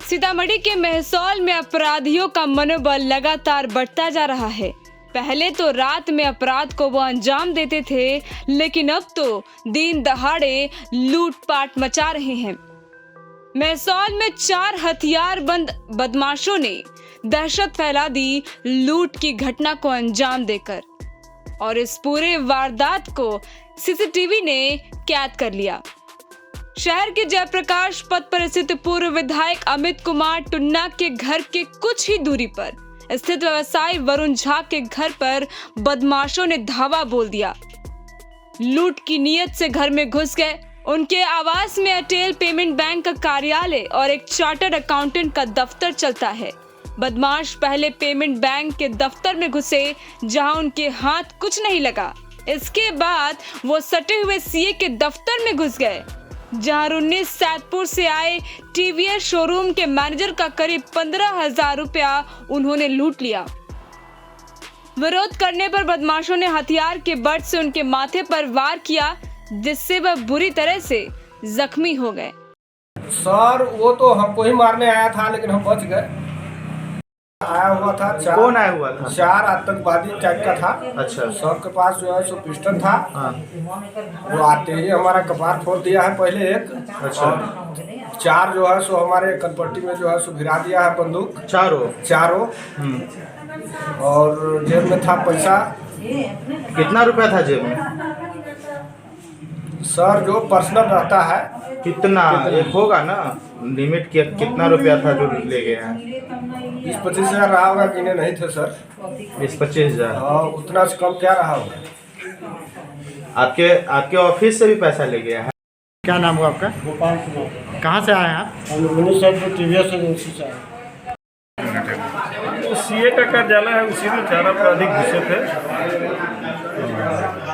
सीतामढ़ी के मेहसौल में अपराधियों का मनोबल लगातार बढ़ता जा रहा है। पहले तो रात में अपराध को वो अंजाम देते थे, लेकिन अब तो दिन दहाड़े लूटपाट मचा रहे हैं। मेहसौल में 4 हथियारबंद बदमाशों ने दहशत फैला दी लूट की घटना को अंजाम देकर, और इस पूरे वारदात को सीसीटीवी ने कैद कर लिया। शहर के जयप्रकाश पथ पर स्थित पूर्व विधायक अमित कुमार टुन्ना के घर के कुछ ही दूरी पर स्थित व्यवसायी वरुण झा के घर पर बदमाशों ने धावा बोल दिया। लूट की नीयत से घर में घुस गए। उनके आवास में एयरटेल पेमेंट बैंक का कार्यालय और एक चार्टर्ड अकाउंटेंट का दफ्तर चलता है। बदमाश पहले पेमेंट बैंक के दफ्तर में घुसे, जहां उनके हाथ कुछ नहीं लगा। इसके बाद वो सटे हुए सीए के दफ्तर में घुस गए, जहां 19 सैदपुर से आए टीवीएस शोरूम के मैनेजर का करीब 15,000 रुपया उन्होंने लूट लिया। विरोध करने पर बदमाशों ने हथियार के बट से उनके माथे पर वार किया, जिससे वह बुरी तरह से जख्मी हो गए। सर वो तो हमको ही मारने आया था, लेकिन हम बच गए। आया हुआ था कौन आया हुआ था? 4 आतंकवादी टाइप का था। अच्छा। सबके पास जो है सो पिस्टल था। हाँ। वो आते ही हमारा कपार फोड़ दिया है पहले एक। अच्छा। और 4 जो है सो हमारे कनपट्टी में जो है सो भिरा दिया है बंदूक। चारों। और जेब में था पैसा। कितना रुपया था जेब में? सर जो पर्सनल रहता है। कितना एक होगा ना लिमिट? कितना रुपया था जो ले गए हैं? 20-25 हजार रहा होगा, गिने नहीं थे सर। 20-25 हजार? हाँ, उतना से कम क्या रहा होगा। आपके ऑफिस से भी पैसा ले गया है? क्या नाम हुआ आपका? गोपाल कुमार। कहाँ से आए हैं आप? हम सैदपुर टीवीएस एजेंसी से आए। सीए का कार्यालय है, उसी में 4 अपराधी घुसे थे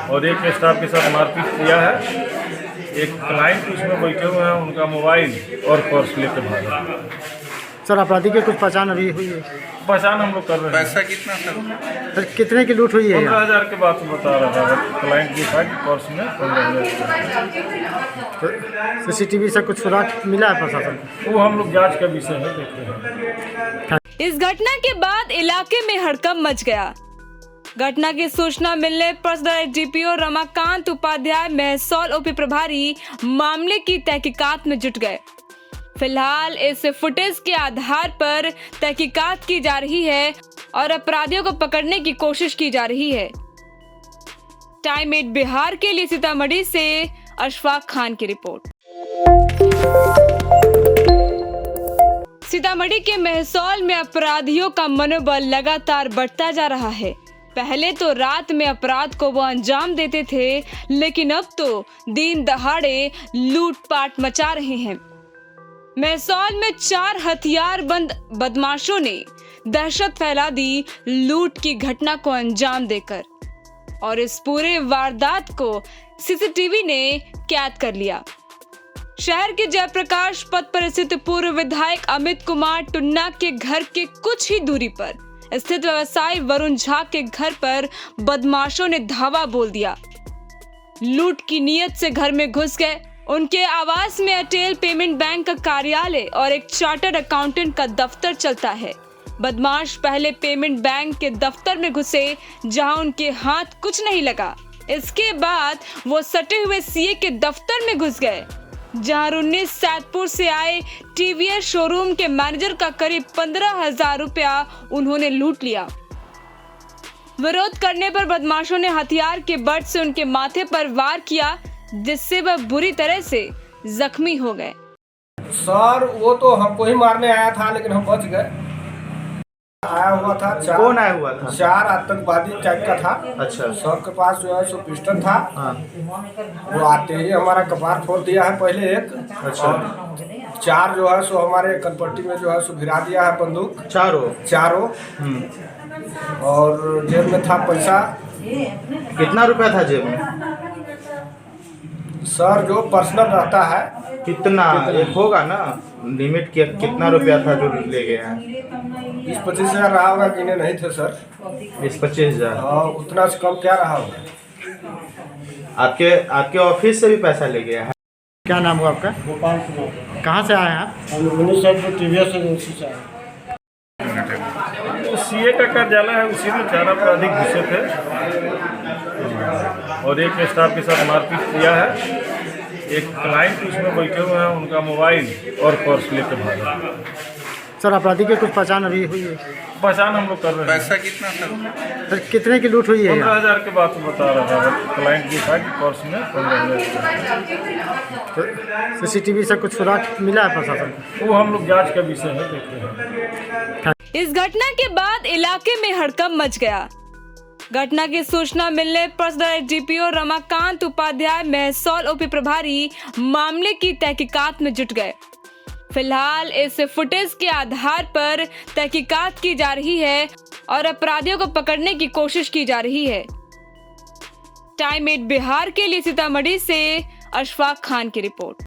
और एक स्टाफ के साथ मारपीट किया है। एक क्लाइंट उसमें बैठे हुए हैं, उनका मोबाइल और पर्स लेकर भागा। सर अपराधी की कुछ पहचान अभी हुई है? पहचान हम लोग कर रहे हैं। पैसा कितना सर कितने की लूट हुई है? 15,000 के बात बता रहा था क्लाइंट की था कि पर्स में 15,000। तो सीसीटीवी से कुछ सुराग मिला है प्रशासन को? वो हम लोग जांच का विषय है, देखते हैं। इस घटना के बाद इलाके में हड़कंप मच गया। घटना की सूचना मिलने पर सदर डीपीओ रमाकांत उपाध्याय, मेहसौल ओपी प्रभारी मामले की तहकीकात में जुट गए। फिलहाल इस फुटेज के आधार पर तहकीकात की जा रही है और अपराधियों को पकड़ने की कोशिश की जा रही है। टाइम 8 बिहार के लिए सीतामढ़ी से अशफाक खान की रिपोर्ट। सीतामढ़ी के मेहसौल में अपराधियों का मनोबल लगातार बढ़ता जा रहा है। पहले तो रात में अपराध को वो अंजाम देते थे, लेकिन अब तो दिन दहाड़े लूटपाट मचा रहे हैं। मेहसौल में 4 हथियारबंद बदमाशों ने दहशत फैला दी लूट की घटना को अंजाम देकर, और इस पूरे वारदात को सीसीटीवी ने कैद कर लिया। शहर के जयप्रकाश पथ पर स्थित पूर्व विधायक अमित कुमार टुन्ना के घर के कुछ ही दूरी पर स्थित व्यवसायी वरुण झा के घर पर बदमाशों ने धावा बोल दिया। लूट की नीयत से घर में घुस गए। उनके आवास में एयरटेल पेमेंट बैंक का कार्यालय और एक चार्टर्ड अकाउंटेंट का दफ्तर चलता है। बदमाश पहले पेमेंट बैंक के दफ्तर में घुसे, जहां उनके हाथ कुछ नहीं लगा। इसके बाद वो सटे हुए सीए के दफ्तर में घुस गए, जहां 19 सैदपुर से आए टीवीएस शोरूम के मैनेजर का करीब 15,000 रुपया उन्होंने लूट लिया। विरोध करने पर बदमाशों ने हथियार के बट से उनके माथे पर वार किया, जिससे वह बुरी तरह से जख्मी हो गए। सर वो तो हमको ही मारने आया था, लेकिन हम बच गए। आया हुआ था कौन आया हुआ था? 4 आतंकवादी टाइप का था। अच्छा। सबके पास जो है सो पिस्टल था। हाँ। वो आते ही हमारा कपार फोड़ दिया है पहले एक। अच्छा। और 4 जो है सो हमारे कनपट्टी में जो है सो भिरा दिया है बंदूक। चारों। और जेब में था पैसा। कितना रुपया था जेब में? सर जो पर्सनल रहता है। कितना एक होगा ना लिमिट? कितना रुपया था जो ले गए हैं? 20-25 हजार रहा होगा, गिने नहीं थे सर। 20-25 हजार? हाँ, उतना से कम क्या रहा होगा। आपके ऑफिस से भी पैसा ले गया है? क्या नाम हुआ आपका? गोपाल कुमार। कहाँ से आए हैं आप? हम उन्नीस साल टीवीएस एजेंसी से आए। तो सीए का कार्यालय है, उसी में 4 अपराधी घुसे थे और एक स्टाफ के साथ मारपीट किया है। एक क्लाइंट उसमें बैठे हुए हैं, उनका मोबाइल और पर्स लेके भागे। सर अपराधी की कुछ पहचान अभी हुई है? पहचान हम लोग कर रहे हैं। पैसा कितना था? सर कितने की लूट हुई है यहाँ? 15,000 के बात बता रहा था क्लाइंट जो था कि पर्स में 15,000। तो सीसीटीवी से कुछ सुराग मिला है प्रशासन को? वो हम लोग जांच का विषय है, देख रहे हैं। इस घटना के बाद इलाके में हड़कंप मच गया। घटना की सूचना मिलने पर सदर डीपीओ रमाकांत उपाध्याय, महसौल ओपी प्रभारी मामले की तहकीकात में जुट गए। फिलहाल इस फुटेज के आधार पर तहकीकात की जा रही है और अपराधियों को पकड़ने की कोशिश की जा रही है। टाइम 8 बिहार के लिए सीतामढ़ी से अशफाक खान की रिपोर्ट।